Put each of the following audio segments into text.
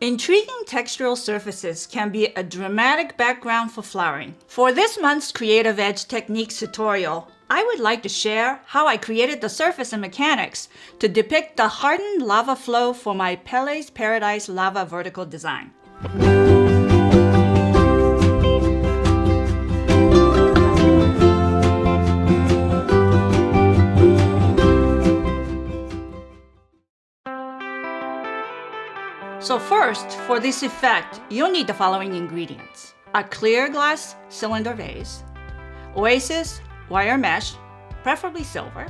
Intriguing textural surfaces can be a dramatic background for flowering. For this month's Creative Edge Techniques tutorial, I would like to share how I created the surface and mechanics to depict the hardened lava flow for my Pele's Paradise Lava vertical design. So first, for this effect, you'll need the following ingredients: a clear glass cylinder vase, oasis wire mesh, preferably silver,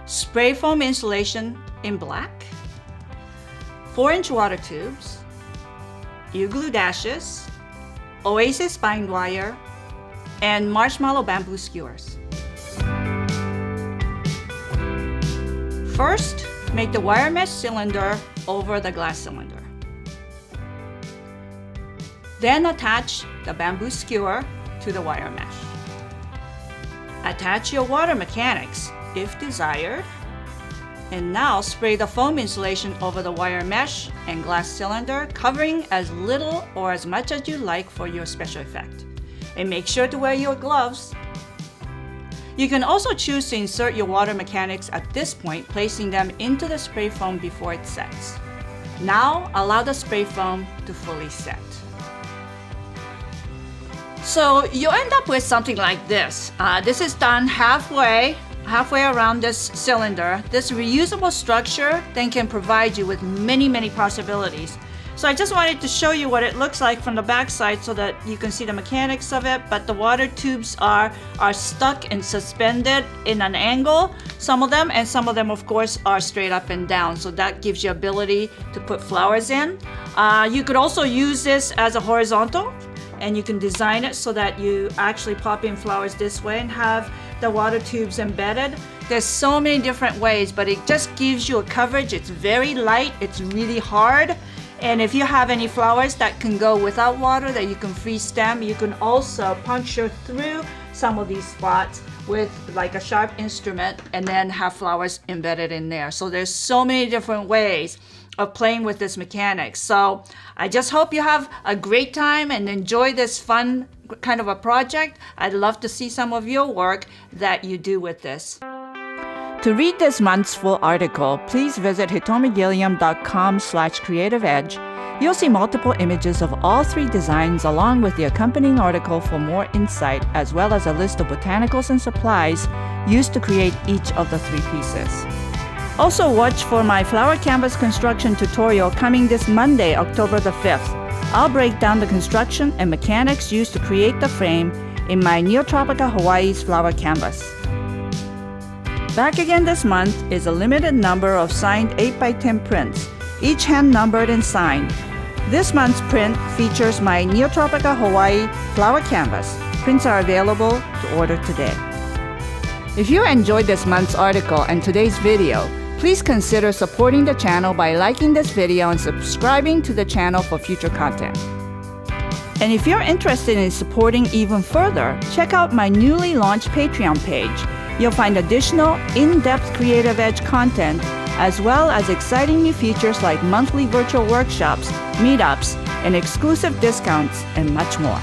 spray foam insulation in black, 4-inch water tubes, U-glue dashes, oasis bind wire, and marshmallow bamboo skewers. First, make the wire mesh cylinder over the glass cylinder. Then attach the bamboo skewer to the wire mesh. Attach your water mechanics if desired. And now spray the foam insulation over the wire mesh and glass cylinder, covering as little or as much as you like for your special effect. And make sure to wear your gloves. You can also choose to insert your water mechanics at this point, placing them into the spray foam before it sets. Now allow the spray foam to fully set. So you'll end up with something like this. This is done halfway around this cylinder. This reusable structure then can provide you with many possibilities. So I just wanted to show you what it looks like from the back side so that you can see the mechanics of it, but the water tubes are stuck and suspended in an angle, some of them, and some of them of course are straight up and down. So that gives you ability to put flowers in. You could also use this as a horizontal, and you can design it so that you actually pop in flowers this way and have the water tubes embedded. There's so many different ways, but it just gives you a coverage. It's very light, it's really hard. And if you have any flowers that can go without water that you can free stem, you can also puncture through some of these spots with like a sharp instrument and then have flowers embedded in there. So there's so many different ways of playing with this mechanics. So I just hope you have a great time and enjoy this fun kind of a project. I'd love to see some of your work that you do with this. To read this month's full article, please visit hitomigilliam.com/creativeedge. You'll see multiple images of all 3 designs along with the accompanying article for more insight, as well as a list of botanicals and supplies used to create each of the 3 pieces. Also watch for my flower canvas construction tutorial coming this Monday, October the 5th. I'll break down the construction and mechanics used to create the frame in my Neotropica Hawaii Flower Canvas. Back again this month is a limited number of signed 8x10 prints, each hand numbered and signed. This month's print features my Neotropica Hawaii Flower Canvas. Prints are available to order today. If you enjoyed this month's article and today's video, please consider supporting the channel by liking this video and subscribing to the channel for future content. And if you're interested in supporting even further, check out my newly launched Patreon page. You'll find additional in-depth Creative Edge content, as well as exciting new features like monthly virtual workshops, meetups, and exclusive discounts, and much more.